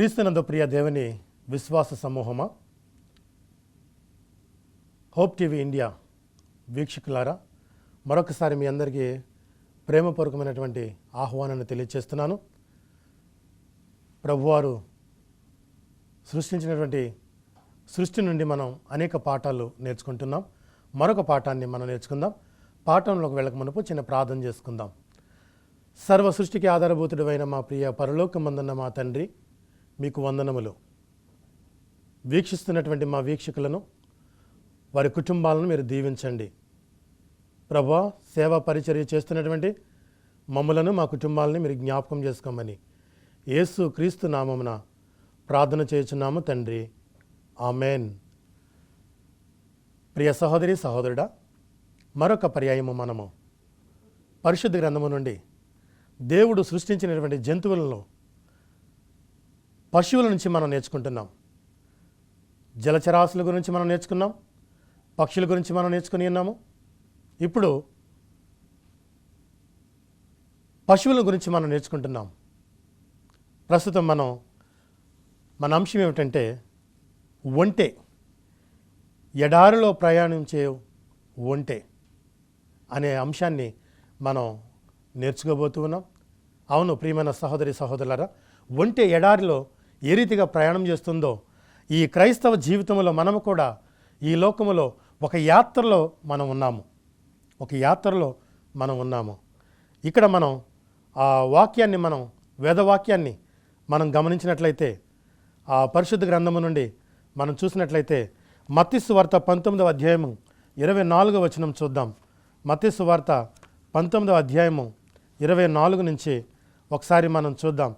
క్రీస్తునందు ప్రియ దేవుని విశ్వాస సమూహమా, హోప్ టీవీ ఇండియా వీక్షకులారా, మరొకసారి మీ అందరికీ ప్రేమపూర్వకమైనటువంటి ఆహ్వానాన్ని తెలియజేస్తున్నాను. ప్రభువారు సృష్టించినటువంటి సృష్టి నుండి మనం అనేక పాఠాలు నేర్చుకుంటున్నాం. మరొక పాఠాన్ని మనం నేర్చుకుందాం. పాఠంలోకి వెళ్ళక మునుపు చిన్న ప్రార్థన చేసుకుందాం. సర్వ సృష్టికి ఆధారభూతుడైన మా ప్రియ పరలోకమందున్న మా తండ్రి, మీకు వందనములు. వీక్షిస్తున్నటువంటి మా వీక్షకులను, వారి కుటుంబాలను మీరు దీవించండి. ప్రభువా, సేవా పరిచర్య చేస్తున్నటువంటి మమ్మలను, మా కుటుంబాలని మీరు జ్ఞాపకం చేసుకోమని యేసు క్రీస్తు నామమున ప్రార్థన చేయుచున్నాము తండ్రి, ఆమెన్. ప్రియ సహోదరి సహోదరుడా, మరొక పర్యాయము మనము పరిశుద్ధ గ్రంథము నుండి దేవుడు సృష్టించినటువంటి జంతువులను, పశువుల నుంచి మనం నేర్చుకుంటున్నాం. జలచరాశుల గురించి మనం నేర్చుకున్నాం, పక్షుల గురించి మనం నేర్చుకుని ఉన్నాము. ఇప్పుడు పశువుల గురించి మనం నేర్చుకుంటున్నాం. ప్రస్తుతం మన అంశం ఏమిటంటే ఒంటె, ఎడారిలో ప్రయాణించే ఒంటె అనే అంశాన్ని మనం నేర్చుకోబోతూ ఉన్నాం. అవును ప్రియమైన సహోదరి సహోదరులారా, ఒంటె ఎడారిలో ఏ రీతిగా ప్రయాణం చేస్తుందో, ఈ క్రైస్తవ జీవితంలో మనము కూడా ఈ లోకములో ఒక యాత్రలో మనం ఉన్నాము. ఇక్కడ మనం ఆ వాక్యాన్ని, వేదవాక్యాన్ని మనం గమనించినట్లయితే, ఆ పరిశుద్ధ గ్రంథము నుండి మనం చూసినట్లయితే మత్తయి సువార్త 19వ అధ్యాయము 24వ వచనం చూద్దాం. మత్తయి సువార్త 19వ అధ్యాయము 24 నుంచి ఒకసారి మనం చూద్దాం.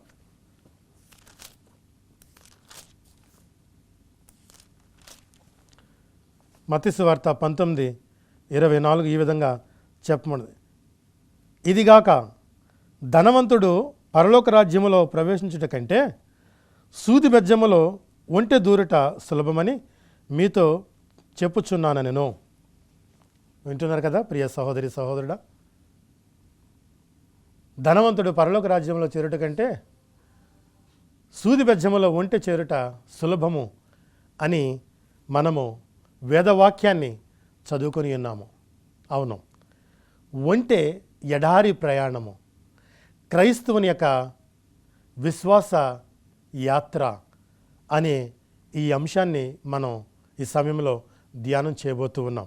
మత్తయి సువార్త 19:24 ఈ విధంగా చెప్పబడింది. ఇదిగాక ధనవంతుడు పరలోక రాజ్యములో ప్రవేశించుట కంటే సూది బెజ్జములో ఒంటె దూరుట సులభమని మీతో చెప్పుచున్నాను నేను. వింటున్నారు కదా ప్రియ సహోదరి సహోదరుడా, ధనవంతుడు పరలోక రాజ్యంలో చేరుట కంటే సూది బెజ్జములో ఒంటె చేరుట సులభము అని మనము వేదవాక్యాన్ని చదువుకొని ఉన్నాము. అవును, ఒంటె ఎడారి ప్రయాణము, క్రైస్తవుని యొక్క విశ్వాస యాత్ర అనే ఈ అంశాన్ని మనం ఈ సమయంలో ధ్యానం చేయబోతూ ఉన్నాం.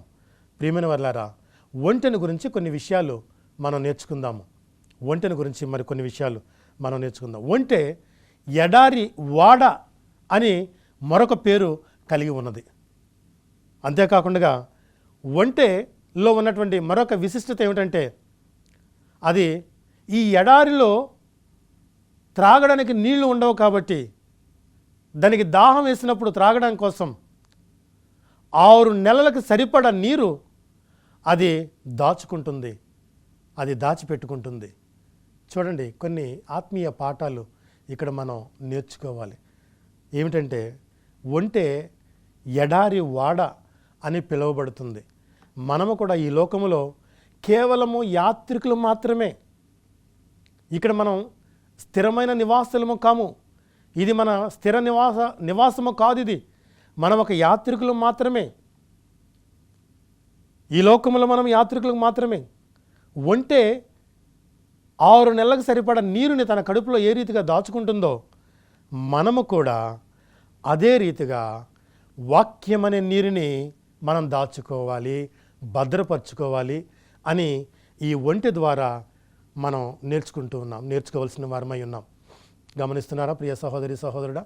ప్రియమైన వర్లారా, ఒంటెను గురించి కొన్ని విషయాలు మనం నేర్చుకుందాము. మరికొన్ని విషయాలు మనం నేర్చుకుందాం. ఒంటె ఎడారి వాడ అని మరొక పేరు కలిగి ఉన్నది. అంతేకాకుండా ఒంటెలో ఉన్నటువంటి మరొక విశిష్టత ఏమిటంటే, అది ఈ ఎడారిలో త్రాగడానికి నీళ్లు ఉండవు కాబట్టి దానికి దాహం వేసినప్పుడు త్రాగడానికి కోసం 6 నెలలకు సరిపడా నీరు అది దాచిపెట్టుకుంటుంది. చూడండి, కొన్ని ఆత్మీయ పాఠాలు ఇక్కడ మనం నేర్చుకోవాలి. ఏమిటంటే, ఒంటె ఎడారి వాడ అని పిలువబడుతుంది. మనము కూడా ఈ లోకములో కేవలము యాత్రికులు మాత్రమే. ఇక్కడ మనం స్థిరమైన నివాసులము కాము. ఇది మన స్థిర నివాసము కాదు. ఇది మనం ఒక యాత్రికులు మాత్రమే. ఈ లోకములో మనం యాత్రికులకు మాత్రమే. ఒంటె 6 నెలలకు సరిపడా నీరుని తన కడుపులో ఏ రీతిగా దాచుకుంటుందో, మనము కూడా అదే రీతిగా వాక్యం అనే నీరుని మనం దాచుకోవాలి, భద్రపరచుకోవాలి అని ఈ ఒంటె ద్వారా మనం నేర్చుకోవాల్సిన వారమై ఉన్నాం. గమనిస్తున్నారా ప్రియ సహోదరి సహోదరుడా?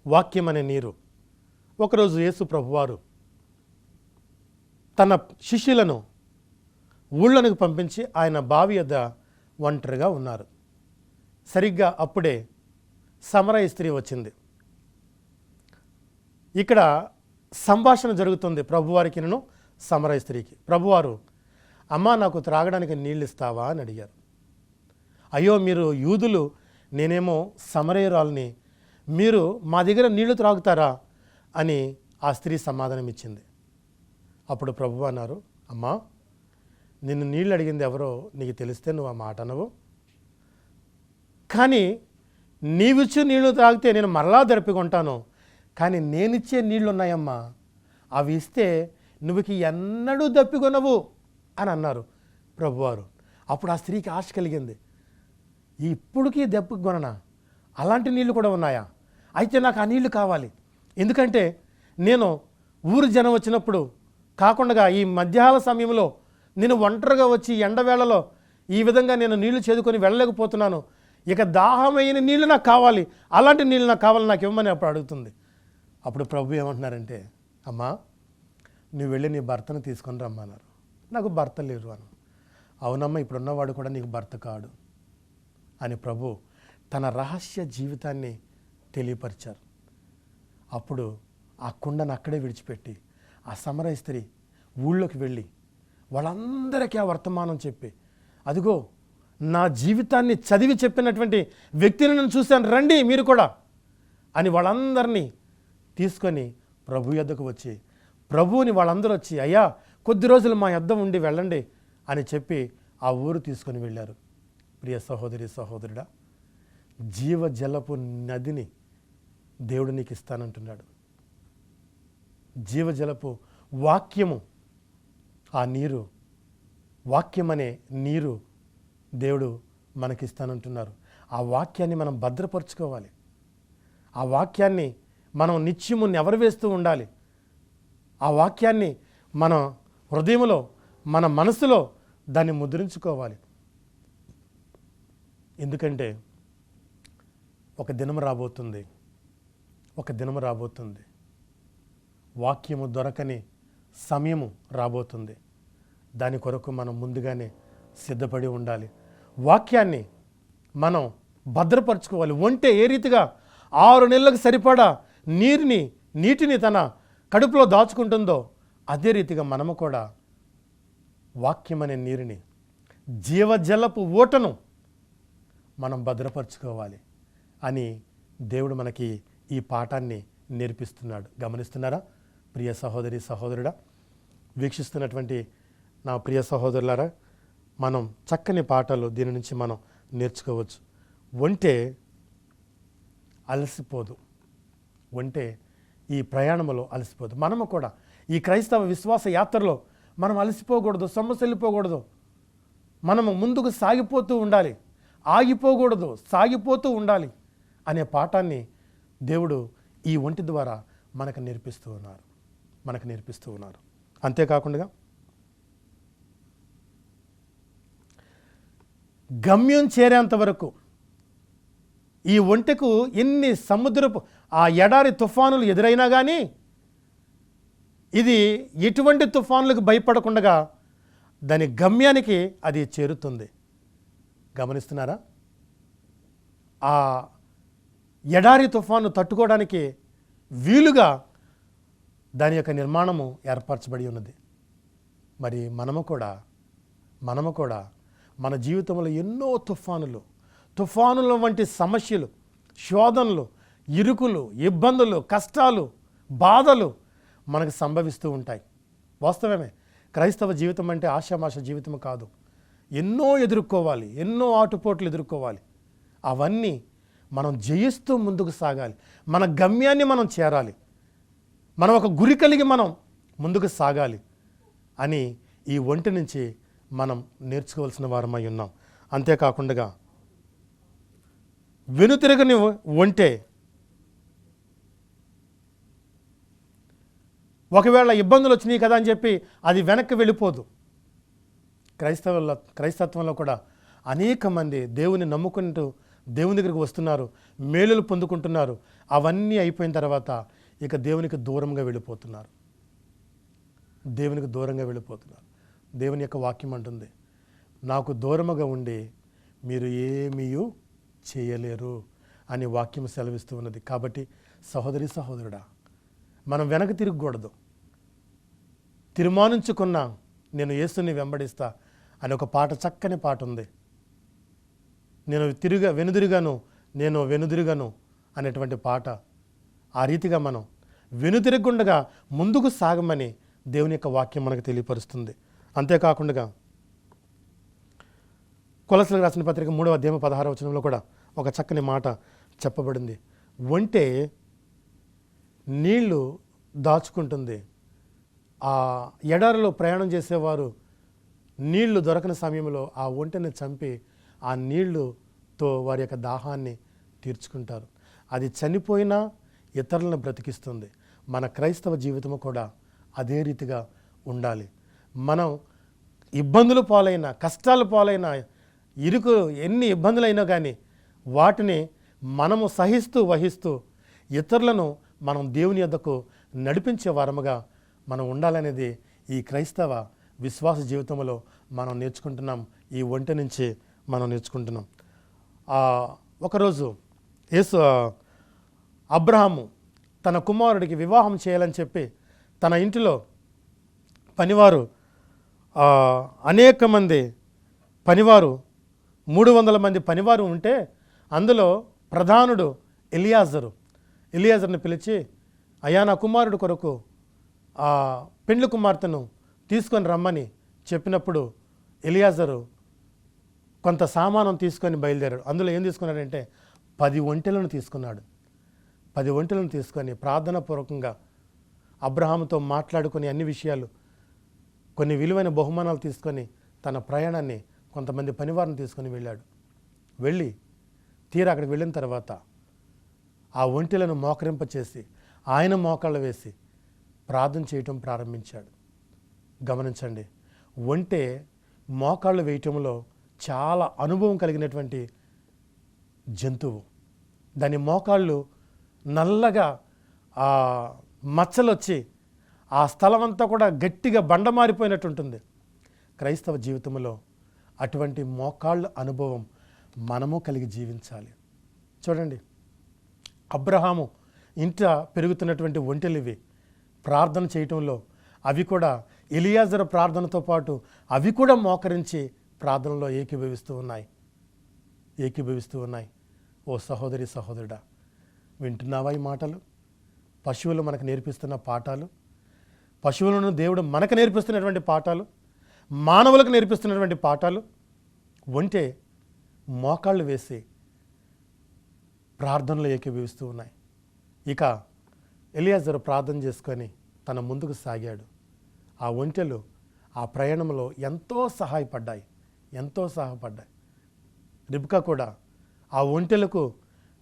వాక్యం అనే నీరు. ఒకరోజు యేసు ప్రభువారు తన శిష్యులను ఊళ్ళనికి పంపించి ఆయన బావి యొద్ద ఒంటరిగా ఉన్నారు. సరిగ్గా అప్పుడే సమరయ స్త్రీ వచ్చింది. ఇక్కడ సంభాషణ జరుగుతుంది ప్రభువారికిను సమరయ స్త్రీకి. ప్రభువారు, అమ్మా, నాకు త్రాగడానికి నీళ్ళు ఇస్తావా అని అడిగారు. అయ్యో, మీరు యూదులు, నేనేమో సమరయురాల్ని, మీరు మా దగ్గర నీళ్లు త్రాగుతారా అని ఆ స్త్రీ సమాధానం ఇచ్చింది. అప్పుడు ప్రభువు అన్నారు, అమ్మా, నిన్ను నీళ్ళు అడిగింది ఎవరో నీకు తెలిస్తే నువ్వు ఆ మాట అనవు, కానీ నీవిచ్చే నీళ్లు తాగితే నేను మరలా దరిపికొంటాను, కానీ నేనిచ్చే నీళ్ళు ఉన్నాయమ్మా, అవి ఇస్తే నువ్వుకి ఎన్నడూ దప్పికొనవు అని అన్నారు ప్రభువారు. అప్పుడు ఆ స్త్రీకి ఆశ కలిగింది, ఇప్పుడుకి దప్పికొననా, అలాంటి నీళ్ళు కూడా ఉన్నాయా, అయితే నాకు ఆ నీళ్లు కావాలి. ఎందుకంటే నేను ఊరు జనం వచ్చినప్పుడు కాకుండా ఈ మధ్యాహ్న సమయంలో నేను ఒంటరిగా వచ్చి ఎండవేళలో ఈ విధంగా నేను నీళ్లు చేదుకొని వెళ్ళలేకపోతున్నాను, ఇక దాహమైన నీళ్ళు నాకు కావాలి, అలాంటి నీళ్ళు నాకు కావాలి, నాకు ఇవ్వమని అప్పుడు అడుగుతుంది. అప్పుడు ప్రభు ఏమంటున్నారంటే, అమ్మా నువ్వు వెళ్ళి నీ భర్తను తీసుకొని రమ్మన్నారు. నాకు భర్త లేరు అను. అవునమ్మా, ఇప్పుడున్నవాడు కూడా నీకు భర్త కాడు అని ప్రభు తన రహస్య జీవితాన్ని తెలియపరిచారు. అప్పుడు ఆ కుండను అక్కడే విడిచిపెట్టి ఆ సమరయ స్త్రీ ఊళ్ళోకి వెళ్ళి వాళ్ళందరికీ ఆ వర్తమానం చెప్పి, అదిగో నా జీవితాన్ని చదివి చెప్పినటువంటి వ్యక్తిని నేను చూశాను, రండి మీరు కూడా అని వాళ్ళందరినీ తీసుకొని ప్రభు యొద్దకు వచ్చి, ప్రభువుని వాళ్ళందరూ వచ్చి, అయ్యా కొద్ది రోజులు మా యొద్ద ఉండి వెళ్ళండి అని చెప్పి ఆ ఊరు తీసుకొని వెళ్ళారు. ప్రియ సహోదరి సహోదరుడా, జీవజలపు నదిని దేవుడు నీకు ఇస్తానంటున్నాడు. జీవజలపు వాక్యము, ఆ నీరు, వాక్యం అనే నీరు దేవుడు మనకిస్తానంటున్నారు. ఆ వాక్యాన్ని మనం భద్రపరుచుకోవాలి. ఆ వాక్యాన్ని మనం నిత్యము నెవరవేస్తూ ఉండాలి. ఆ వాక్యాన్ని మన హృదయంలో, మన మనసులో దాన్ని ముద్రించుకోవాలి. ఎందుకంటే ఒక దినం రాబోతుంది, ఒక దినం రాబోతుంది, వాక్యము దొరకని సమయము రాబోతుంది. దాని కొరకు మనం ముందుగానే సిద్ధపడి ఉండాలి. వాక్యాన్ని మనం భద్రపరచుకోవాలి. ఒంటె ఏ రీతిగా 6 నెలలకు సరిపడా నీటిని తన కడుపులో దాచుకుంటుందో, అదే రీతిగా మనము కూడా వాక్యం అనే నీరుని, జీవజలపు ఊటను మనం భద్రపరచుకోవాలి అని దేవుడు మనకి ఈ పాఠాన్ని నేర్పిస్తున్నాడు. గమనిస్తున్నారా ప్రియ సహోదరి సహోదరుడా? వీక్షిస్తున్నటువంటి నా ప్రియ సహోదరులారా, మనం చక్కని పాఠాలు దీని నుంచి మనం నేర్చుకోవచ్చు. ఒంటె అలసిపోదు, ఒంటె ఈ ప్రయాణంలో అలసిపోదు. మనము కూడా ఈ క్రైస్తవ విశ్వాస యాత్రలో మనం అలసిపోకూడదు, సొమ్మసిల్లిపోకూడదు. మనము ముందుకు సాగిపోతూ ఉండాలి, ఆగిపోకూడదు, సాగిపోతూ ఉండాలి అనే పాఠాన్ని దేవుడు ఈ ఒంటి ద్వారా మనకు నేర్పిస్తూ ఉన్నారు. అంతేకాకుండా గమ్యం చేరేంత వరకు ఈ ఒంటెకు ఎన్ని సముద్రపు ఆ ఎడారి తుఫానులు ఎదురైనా కానీ ఇది ఎటువంటి తుఫానులకు భయపడకుండా దాని గమ్యానికి అది చేరుతుంది. గమనిస్తున్నారా? ఆ ఎడారి తుఫాను తట్టుకోవడానికి వీలుగా దాని యొక్క నిర్మాణము ఏర్పరచబడి ఉన్నది. మరి మనము కూడా మన జీవితంలో ఎన్నో తుఫానుల వంటి సమస్యలు, శోధనలు, ఇరుకులు, ఇబ్బందులు, కష్టాలు, బాధలు మనకు సంభవిస్తూ ఉంటాయి. వాస్తవమే, క్రైస్తవ జీవితం అంటే ఆషామాష జీవితం కాదు. ఎన్నో ఎదుర్కోవాలి, ఎన్నో ఆటుపోట్లు ఎదుర్కోవాలి. అవన్నీ మనం జయిస్తూ ముందుకు సాగాలి. మన గమ్యాన్ని మనం చేరాలి. మనం ఒక గురి కలిగి మనం ముందుకు సాగాలి అని ఈ ఒంటి నుంచి మనం నేర్చుకోవాల్సిన వారమై ఉన్నాం. అంతేకాకుండా వెనుతిరగని ఒంటె ఒకవేళ ఇబ్బందులు వచ్చినాయి కదా అని చెప్పి అది వెనక్కి వెళ్ళిపోదు. క్రైస్తత్వంలో కూడా అనేక మంది దేవుని నమ్ముకుంటూ దేవుని దగ్గరికి వస్తున్నారు, మేలులు పొందుకుంటున్నారు. అవన్నీ అయిపోయిన తర్వాత ఇక దేవునికి దూరంగా వెళ్ళిపోతున్నారు. దేవుని యొక్క వాక్యం అంటుంది, నాకు దూరముగా ఉండి మీరు ఏమీ చేయలేరు అని వాక్యం సెలవిస్తూ ఉన్నది. కాబట్టి సహోదరి సహోదరుడా, మనం వెనక తిరగకూడదు. తీర్మానించుకున్నా నేను యేసుని వెంబడిస్తా అని ఒక పాట, చక్కని పాట ఉంది. నేను వెనుదిరిగాను అనేటువంటి పాట. ఆ రీతిగా మనం వెనుతిరగకుండా ముందుకు సాగమని దేవుని యొక్క వాక్యం మనకు తెలియపరుస్తుంది. అంతేకాకుండా కొలస్సీలకు రాసిన పత్రిక 3వ అధ్యాయం 16వ వచనంలో కూడా ఒక చక్కని మాట చెప్పబడింది. ఒంటె నీళ్లు దాచుకుంటుంది. ఆ ఎడారిలో ప్రయాణం చేసేవారు నీళ్లు దొరకని సమయంలో ఆ ఒంటెని చంపి ఆ నీళ్లుతో వారి యొక్క దాహాన్ని తీర్చుకుంటారు. అది చనిపోయినా ఇతరులను బ్రతికిస్తుంది. మన క్రైస్తవ జీవితము కూడా అదే రీతిగా ఉండాలి. మనం ఇబ్బందులు పాలైన, కష్టాలు పాలైన, ఎన్ని ఇబ్బందులైనా కానీ వాటిని మనము సహిస్తూ వహిస్తూ ఇతరులను మనం దేవుని యొద్దకు నడిపించే వారముగా మనం ఉండాలనేది ఈ క్రైస్తవ విశ్వాస జీవితంలో మనం నేర్చుకుంటున్నాం. ఈ ఒంటె నుంచి మనం నేర్చుకుంటున్నాం. ఒకరోజు అబ్రహాము తన కుమారుడికి వివాహం చేయాలని చెప్పి తన ఇంటిలో పనివారు అనేక మంది పనివారు 300 మంది పనివారు ఉంటే అందులో ప్రధానుడు ఎలియాజర్ని పిలిచి, అయ్యా నా కుమారుడు కొరకు పెండ్లి కుమార్తెను తీసుకొని రమ్మని చెప్పినప్పుడు ఎలియాజరు కొంత సామానం తీసుకొని బయలుదేరాడు. అందులో ఏం తీసుకున్నాడంటే 10 ఒంటెలను తీసుకున్నాడు. 10 ఒంటెలను తీసుకొని ప్రార్థనాపూర్వకంగా అబ్రహాముతో మాట్లాడుకొని అన్ని విషయాలు, కొన్ని విలువైన బహుమానాలు తీసుకొని తన ప్రయాణాన్ని కొంతమంది పనివారిని తీసుకొని వెళ్ళి తీరా అక్కడికి వెళ్ళిన తర్వాత ఆ ఒంటెలను మోకరింపచేసి ఆయన మోకాళ్ళు వేసి ప్రార్థన చేయటం ప్రారంభించాడు. గమనించండి, ఒంటె మోకాళ్ళు వేయటంలో చాలా అనుభవం కలిగినటువంటి జంతువు. దాని మోకాళ్ళు నల్లగా మచ్చలు వచ్చి ఆ స్థలం అంతా కూడా గట్టిగా బండమారిపోయినట్టు ఉంటుంది. క్రైస్తవ జీవితంలో అటువంటి మోకాళ్ళ అనుభవం మనము కలిగి జీవించాలి. చూడండి, అబ్రహాము ఇంట పెరుగుతున్నటువంటి ఒంటెలు ఇవి. ప్రార్థన చేయటంలో అవి కూడా ఎలియాజరు ప్రార్థనతో పాటు అవి కూడా మోకరించి ప్రార్థనలో ఏకీభవిస్తూ ఉన్నాయి. ఓ సహోదరి సహోదరుడా, వింటున్నావా ఈ మాటలు? పశువులు మనకు నేర్పిస్తున్న పాఠాలు, పశువులను దేవుడు మనకు నేర్పిస్తున్నటువంటి పాఠాలు, మానవులకు నేర్పిస్తున్నటువంటి పాఠాలు. ఒంటె మోకాళ్ళు వేసి ప్రార్థనలో ఏకీభవిస్తూ ఉన్నాయి. ఇక ఎలియాజరు ప్రార్థన చేసుకొని తన ముందుకు సాగాడు. ఆ ఒంటెలు ఆ ప్రయాణంలో ఎంతో సహాయపడ్డాయి. రిబ్కా కూడా ఆ ఒంటెలకు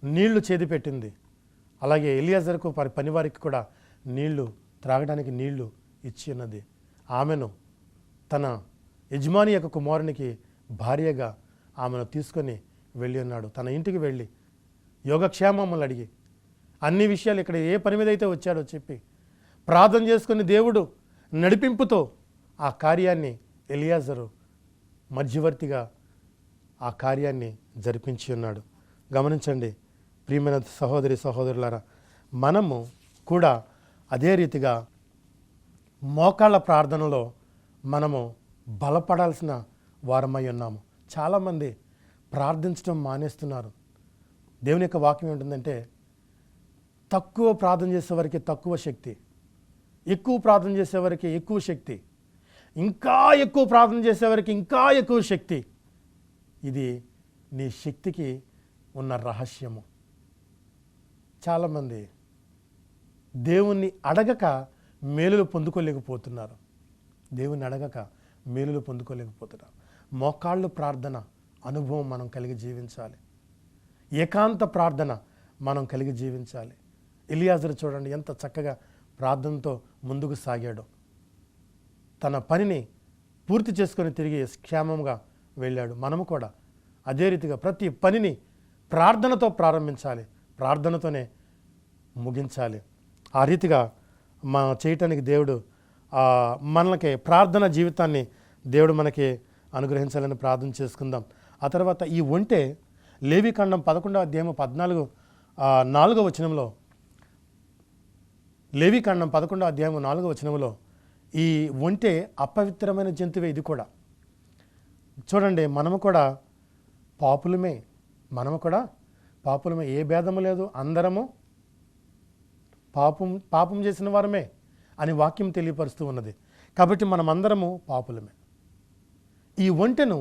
నీళ్లు చేదిపెట్టింది. అలాగే ఎలియాజరుకు పనివారికి కూడా నీళ్లు త్రాగడానికి నీళ్లు ఇచ్చి ఉన్నది. ఆమెను తన యజమాని యొక్క కుమారునికి భార్యగా ఆమెను తీసుకొని వెళ్ళి ఉన్నాడు. తన ఇంటికి వెళ్ళి యోగక్షేమములు అడిగి అన్ని విషయాలు ఇక్కడ ఏ పని మీద అయితే వచ్చాడో చెప్పి ప్రార్థన చేసుకుని దేవుడు నడిపింపుతో ఆ కార్యాన్ని ఎలియాజరు మధ్యవర్తిగా ఆ కార్యాన్ని జరిపించి ఉన్నాడు. గమనించండి ప్రియమైన సహోదరి సహోదరులారా, మనము కూడా అదే రీతిగా మోకాళ్ళ ప్రార్థనలో మనము బలపడాల్సిన వారమై ఉన్నాము. చాలామంది ప్రార్థించడం మానేస్తున్నారు. దేవుని యొక్క వాక్యం ఏంటంటే, తక్కువ ప్రార్థన చేసేవారికి తక్కువ శక్తి, ఎక్కువ ప్రార్థన చేసేవారికి ఎక్కువ శక్తి, ఇంకా ఎక్కువ ప్రార్థన చేసేవారికి ఇంకా ఎక్కువ శక్తి. ఇది నీ శక్తికి ఉన్న రహస్యము. చాలామంది దేవుణ్ణి అడగక మేలులు పొందుకోలేకపోతున్నారు. మోకాళ్ళు ప్రార్థన అనుభవం మనం కలిగి జీవించాలి. ఏకాంత ప్రార్థన మనం కలిగి జీవించాలి. ఎలియాజరు చూడండి ఎంత చక్కగా ప్రార్థనతో ముందుకు సాగాడు. తన పనిని పూర్తి చేసుకొని తిరిగి క్షేమంగా వెళ్ళాడు. మనము కూడా అదే రీతిగా ప్రతి పనిని ప్రార్థనతో ప్రారంభించాలి, ప్రార్థనతోనే ముగించాలి. ఆ రీతిగా చేయటానికి దేవుడు మనకి ప్రార్థన జీవితాన్ని దేవుడు మనకి అనుగ్రహించాలని ప్రార్థన చేసుకుందాం. ఆ తర్వాత ఈ ఒంటె లేవికాండం 11వ అధ్యాయం 4వ వచనంలో, లేవికాండం 11వ అధ్యాయం 4వ వచనంలో ఈ ఒంటె అపవిత్రమైన జంతువే. ఇది కూడా చూడండి, మనము కూడా పాపులమే, ఏ భేదము లేదు, అందరము పాపం చేసిన వారమే అని వాక్యం తెలియపరుస్తూ ఉన్నది. కాబట్టి మనమందరము పాపులమే. ఈ ఒంటెను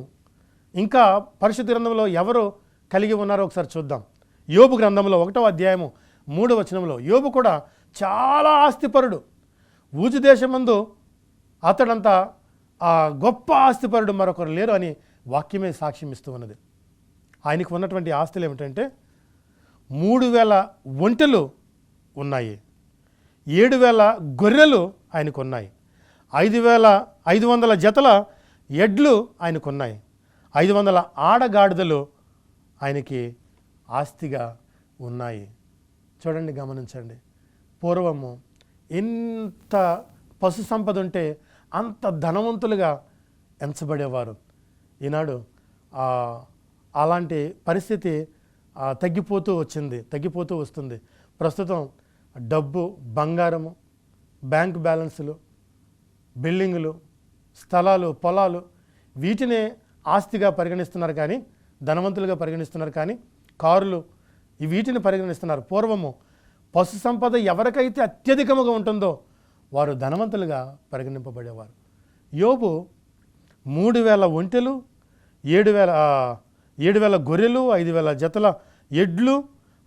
ఇంకా పరిశుద్ధ గ్రంథంలో ఎవరు కలిగి ఉన్నారో ఒకసారి చూద్దాం. యోబు గ్రంథంలో 1వ అధ్యాయము 3వ వచనంలో యోబు కూడా చాలా ఆస్తిపరుడు. ఊజు దేశమందు అతడంతా గొప్ప ఆస్తిపరుడు మరొకరు లేరు అని వాక్యమే సాక్ష్యం ఇస్తూ ఉన్నది. ఆయనకు ఉన్నటువంటి ఆస్తులు ఏమిటంటే 3000 ఒంటెలు ఉన్నాయి, 7000 గొర్రెలు ఆయనకు ఉన్నాయి, 5500 జతల ఎడ్లు ఆయనకున్నాయి, 500 ఆడగాడిదలు ఆయనకి ఆస్తిగా ఉన్నాయి. చూడండి, గమనించండి. పూర్వము ఎంత పశు సంపద ఉంటే అంత ధనవంతులుగా ఎంచబడేవారు. ఈనాడు అలాంటి పరిస్థితి తగ్గిపోతూ వస్తుంది. ప్రస్తుతం డబ్బు, బంగారము, బ్యాంక్ బ్యాలెన్సులు, బిల్డింగులు, స్థలాలు, పొలాలు వీటినే ఆస్తిగా పరిగణిస్తున్నారు, కానీ ధనవంతులుగా పరిగణిస్తున్నారు, కానీ కారులు వీటిని పరిగణిస్తున్నారు. పూర్వము పశు సంపద ఎవరికైతే అత్యధికముగా ఉంటుందో వారు ధనవంతులుగా పరిగణింపబడేవారు. యోబు 3000 ఒంటెలు, 7000 గొర్రెలు, 5000 జతల ఎడ్లు,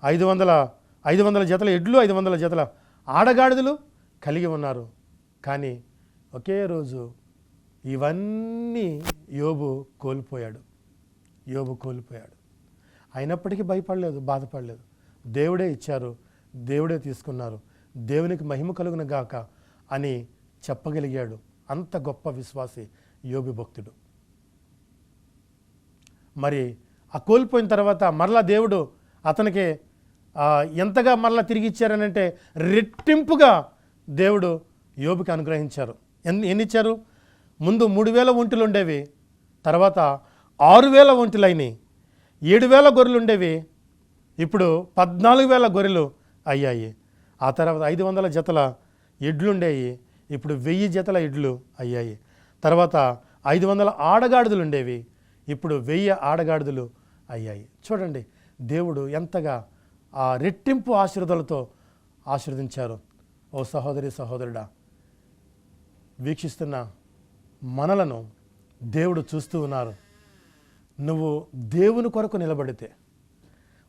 500 జతల ఎడ్లు, 500 జతల ఆడగాడిదలు కలిగి ఉన్నారు. కానీ ఒకే రోజు ఇవన్నీ యోబు కోల్పోయాడు. అయినప్పటికీ భయపడలేదు, బాధపడలేదు. దేవుడే ఇచ్చారు, దేవుడే తీసుకున్నారు, దేవునికి మహిమ కలుగును గాక అని చెప్పగలిగాడు. అంత గొప్ప విశ్వాసి యోబు భక్తుడు. మరి ఆ కోల్పోయిన తర్వాత మరలా దేవుడు అతనికి ఎంతగా మరలా తిరిగి ఇచ్చారనంటే రెట్టింపుగా దేవుడు యోబుకి అనుగ్రహించారు. ఎన్ని ఇచ్చారు? ముందు 3000 ఒంటెలు ఉండేవి, తర్వాత 6000 ఒంటెలు అయినాయి. 7000 గొర్రెలు ఉండేవి, ఇప్పుడు 14000 గొర్రెలు అయ్యాయి. ఆ తర్వాత 500 జతల ఎడ్లు ఉండేవి, ఇప్పుడు 1000 జతల ఎడ్లు అయ్యాయి. తర్వాత 500 ఆడగాడిదలు ఉండేవి, ఇప్పుడు 1000 ఆడగాడిదలు అయ్యాయి. చూడండి, దేవుడు ఎంతగా ఆ రెట్టింపు ఆశీర్వాదాలతో ఆశీర్వదించారు. ఓ సహోదరి, సహోదరుడా, వీక్షిస్తున్న మనలను దేవుడు చూస్తూ ఉన్నారు. నువ్వు దేవుని కొరకు నిలబడితే,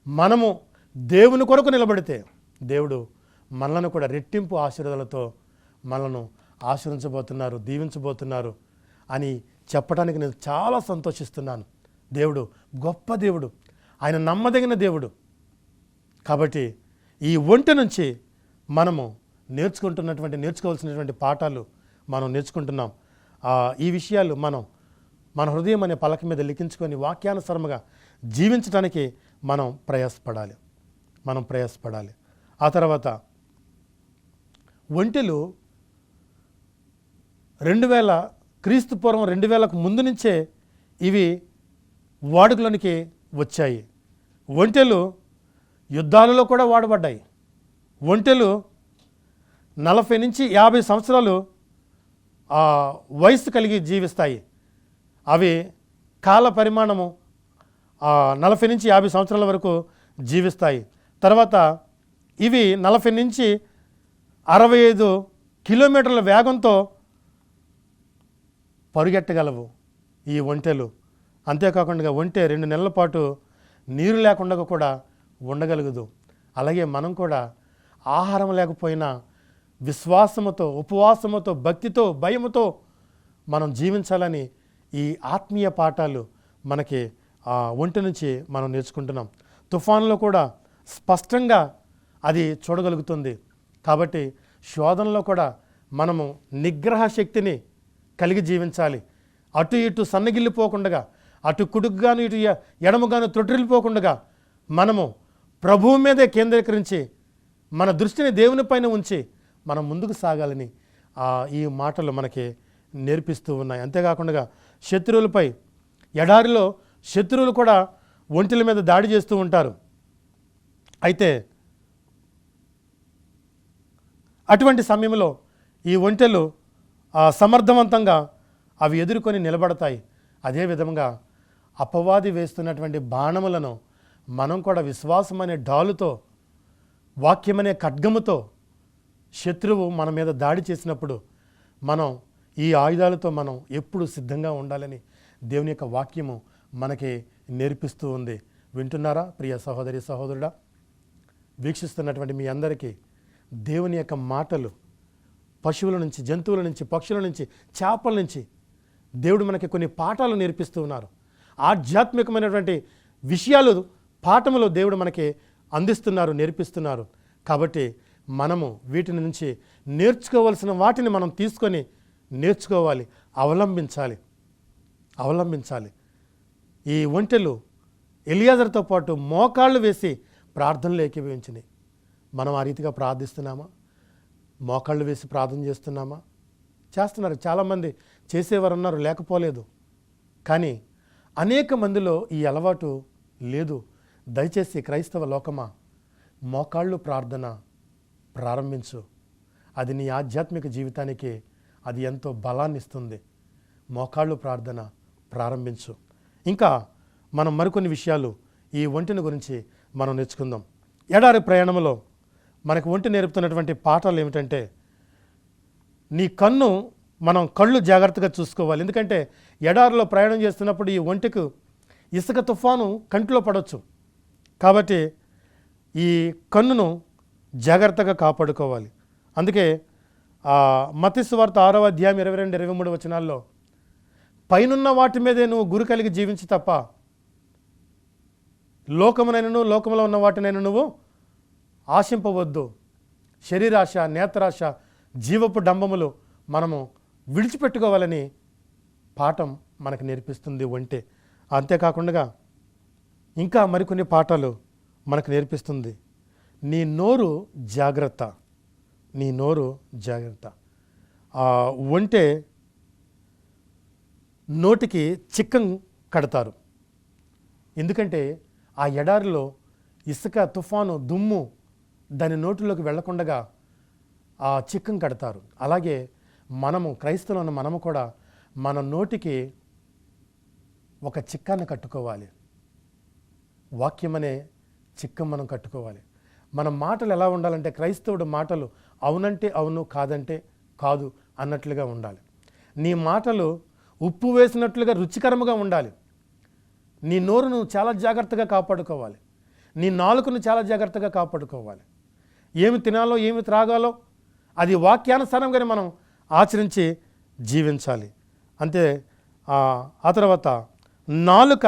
మనము దేవుని కొరకు నిలబడితే దేవుడు మనలను కూడా రెట్టింపు ఆశీర్వాదాలతో మనలను ఆశీర్వించబోతున్నారు, దీవించబోతున్నారు అని చెప్పడానికి నేను చాలా సంతోషిస్తున్నాను. దేవుడు గొప్ప దేవుడు, ఆయన నమ్మదగిన దేవుడు. కాబట్టి ఈ ఒంటె నుంచి మనము నేర్చుకోవాల్సినటువంటి పాఠాలు మనం నేర్చుకుంటున్నాం. ఈ విషయాలు మన హృదయం అనే పలక మీద లిఖించుకొని వాక్యానుసారముగా జీవించడానికి మనం ప్రయాసపడాలి. ఆ తర్వాత ఒంటెలు 2000 క్రీస్తు పూర్వం 2000కు ముందు నుంచే ఇవి వాడుకలోనికి వచ్చాయి. ఒంటెలు యుద్ధాలలో కూడా వాడబడ్డాయి. ఒంటెలు 40 నుంచి 50 సంవత్సరాలు వయస్సు కలిగి జీవిస్తాయి. అవి కాల పరిమాణము 40 నుంచి 50 సంవత్సరాల వరకు జీవిస్తాయి. తర్వాత ఇవి 40 నుంచి 65 కిలోమీటర్ల వేగంతో పరుగెట్టగలవు ఈ ఒంటెలు. అంతేకాకుండా ఒంటె 2 నెలల పాటు నీరు లేకుండా కూడా ఉండగలుగుదు. అలాగే మనం కూడా ఆహారం లేకపోయినా విశ్వాసముతో, ఉపవాసముతో, భక్తితో, భయముతో మనం జీవించాలని ఈ ఆత్మీయ పాఠాలు మనకి ఒంటె నుంచి మనం నేర్చుకుంటున్నాం. తుఫాన్లో కూడా స్పష్టంగా అది చూడగలుగుతుంది. కాబట్టి శోధనలో కూడా మనము నిగ్రహ శక్తిని కలిగి జీవించాలి. అటు ఇటు సన్నగిల్లిపోకుండా, అటు కుడుకుగాను ఇటు ఎడమగాను తొట్టిల్లిపోకుండా మనము ప్రభువు మీదే కేంద్రీకరించి మన దృష్టిని దేవుని పైన ఉంచి మనం ముందుకు సాగాలని ఈ మాటలు మనకి నేర్పిస్తూ ఉన్నాయి. అంతేకాకుండా శత్రువులపై, ఎడారిలో శత్రువులు కూడా ఒంటెల మీద దాడి చేస్తూ ఉంటారు. అయితే అటువంటి సమయంలో ఈ ఒంటెలు సమర్థవంతంగా అవి ఎదుర్కొని నిలబడతాయి. అదేవిధంగా అపవాది వేస్తున్నటువంటి బాణములను మనం కూడా విశ్వాసం అనే డాలుతో, వాక్యమనే ఖడ్గముతో శత్రువు మన మీద దాడి చేసినప్పుడు మనం ఈ ఆయుధాలతో మనం ఎప్పుడు సిద్ధంగా ఉండాలని దేవుని యొక్క వాక్యము మనకి నేర్పిస్తూ ఉంది. వింటున్నారా ప్రియ సహోదరి, సహోదరుడా? వీక్షిస్తున్నటువంటి మీ అందరికీ దేవుని యొక్క మాటలు పశువుల నుంచి, జంతువుల నుంచి, పక్షుల నుంచి, చేపల నుంచి దేవుడు మనకి కొన్ని పాఠాలు నేర్పిస్తూ ఉన్నారు. ఆధ్యాత్మికమైనటువంటి విషయాలు, పాఠములు దేవుడు మనకి అందిస్తున్నారు, నేర్పిస్తున్నారు. కాబట్టి మనము వీటిని నుంచి నేర్చుకోవాల్సిన వాటిని మనం తీసుకొని నేర్చుకోవాలి, అవలంబించాలి. ఈ ఒంటెలు ఎలియాజరుతో పాటు మోకాళ్ళు వేసి ప్రార్థనలు ఏకీభవించినాయి. మనం ఆ రీతిగా ప్రార్థిస్తున్నామా? మోకాళ్ళు వేసి ప్రార్థన చేస్తున్నామా? చేస్తున్నారు. చాలామంది చేసేవారు ఉన్నారు, లేకపోలేదు. కానీ అనేక మందిలో ఈ అలవాటు లేదు. దయచేసి క్రైస్తవ లోకమా, మోకాళ్ళు ప్రార్థన ప్రారంభించు. అది నీ ఆధ్యాత్మిక జీవితానికి అది ఎంతో బలాన్ని ఇస్తుంది. మోకాళ్ళు ప్రార్థన ప్రారంభించు. ఇంకా మనం మరికొన్ని విషయాలు ఈ ఒంటిని గురించి మనం నేర్చుకుందాం. ఎడారి ప్రయాణంలో మనకు ఒంటి నేర్పుతున్నటువంటి పాఠాలు ఏమిటంటే, నీ కళ్ళు జాగ్రత్తగా చూసుకోవాలి. ఎందుకంటే ఎడారిలో ప్రయాణం చేస్తున్నప్పుడు ఈ ఒంటికి ఇసుక తుఫాను కంటిలో పడవచ్చు. కాబట్టి ఈ కన్నును జాగ్రత్తగా కాపాడుకోవాలి. అందుకే మత్తయి సువార్త 6వ అధ్యాయం 22-23 వచనాల్లో, పైనున్న వాటి మీదే నువ్వు గురి కలిగి జీవించి తప్ప లోకంలో ఉన్న వాటినైనా నువ్వు ఆశింపవద్దు. శరీరాశ, నేత్రాశ, జీవపు డంబములు మనము విడిచిపెట్టుకోవాలని పాఠం మనకు నేర్పిస్తుంది ఒంటె. అంతేకాకుండా ఇంకా మరికొన్ని పాఠాలు మనకు నేర్పిస్తుంది. నీ నోరు జాగ్రత్త. ఒంటె నోటికి చిక్కం కడతారు. ఎందుకంటే ఆ ఎడారిలో ఇసుక, తుఫాను, దుమ్ము దాని నోటిలోకి వెళ్లకుండా ఆ చిక్కం కడతారు. అలాగే క్రైస్తవులను మనము కూడా మన నోటికి ఒక చిక్కాన్ని కట్టుకోవాలి. వాక్యం అనే చిక్కం మనం కట్టుకోవాలి. మన మాటలు ఎలా ఉండాలంటే, క్రైస్తవుడు మాటలు అవునంటే అవును, కాదంటే కాదు అన్నట్లుగా ఉండాలి. నీ మాటలు ఉప్పు వేసినట్లుగా రుచికరముగా ఉండాలి. నీ నోరును చాలా జాగ్రత్తగా కాపాడుకోవాలి. నీ నాలుకను చాలా జాగ్రత్తగా కాపాడుకోవాలి. ఏమి తినాలో, ఏమి త్రాగాలో అది వాక్యానుసారంగానే మనం ఆచరించి జీవించాలి. అంతే. ఆ తర్వాత నాలుక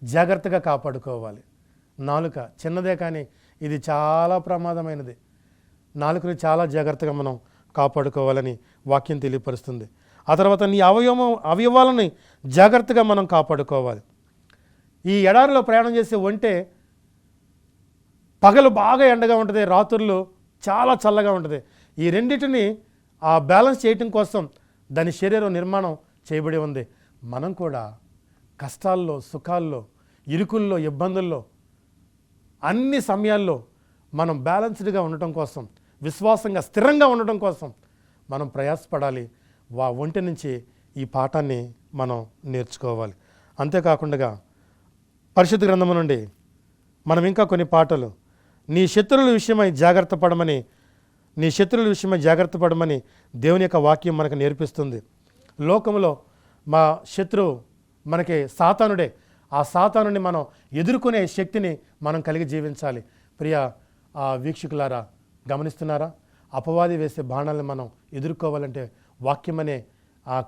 జాగ్రత్తగా కాపాడుకోవాలి. నాలుక చిన్నదే కానీ ఇది చాలా ప్రమాదమైనది. నాలుకని చాలా జాగ్రత్తగా మనం కాపాడుకోవాలని వాక్యం తెలియపరుస్తుంది. ఆ తర్వాత నీ అవయవాలని జాగ్రత్తగా మనం కాపాడుకోవాలి. ఈ ఎడారిలో ప్రయాణం చేసే ఒంటె పగలు బాగా ఎండగా ఉంటుంది, రాత్రులు చాలా చల్లగా ఉంటుంది. ఈ రెండింటిని బ్యాలెన్స్ చేయటం కోసం దాని శరీరం నిర్మాణం చేయబడి ఉంది. మనం కూడా కష్టాల్లో, సుఖాల్లో, ఇరుకుల్లో, ఇబ్బందుల్లో, అన్ని సమయాల్లో మనం బ్యాలెన్స్డ్గా ఉండటం కోసం, విశ్వాసంగా, స్థిరంగా ఉండటం కోసం మనం ప్రయాసపడాలి. ఒంటి నుంచి ఈ పాఠాన్ని మనం నేర్చుకోవాలి. అంతేకాకుండా పరిశుద్ధ గ్రంథము నుండి మనం ఇంకా కొన్ని పాటలు, నీ శత్రువుల విషయమై జాగ్రత్త పడమని దేవుని యొక్క వాక్యం మనకు నేర్పిస్తుంది. లోకంలో మా శత్రువు మనకి సాతానుడే. ఆ సాతానుని మనం ఎదుర్కొనే శక్తిని మనం కలిగి జీవించాలి. ప్రియ వీక్షకులారా, గమనిస్తున్నారా? అపవాది వేసే బాణాలను మనం ఎదుర్కోవాలంటే వాక్యం అనే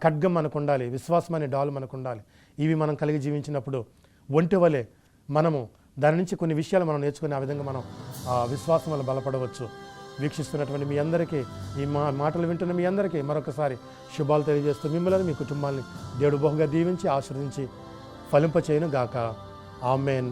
ఖడ్గం మనకు ఉండాలి, విశ్వాసం అనే డాలు మనకు ఉండాలి. ఇవి మనం కలిగి జీవించినప్పుడు ఒంటి వలె మనము దాని నుంచి కొన్ని విషయాలు మనం నేర్చుకుని ఆ విధంగా మనం విశ్వాసం వల్ల బలపడవచ్చు. వీక్షిస్తున్నటువంటి మీ అందరికీ, ఈ మాటలు వింటున్న మీ అందరికీ మరొకసారి శుభాలు తెలియజేస్తూ మిమ్మల్ని, మీ కుటుంబాన్ని దేవుడు బహుగా దీవించి ఆశీర్వదించి ఫలింపచేయును గాక. ఆమేన్.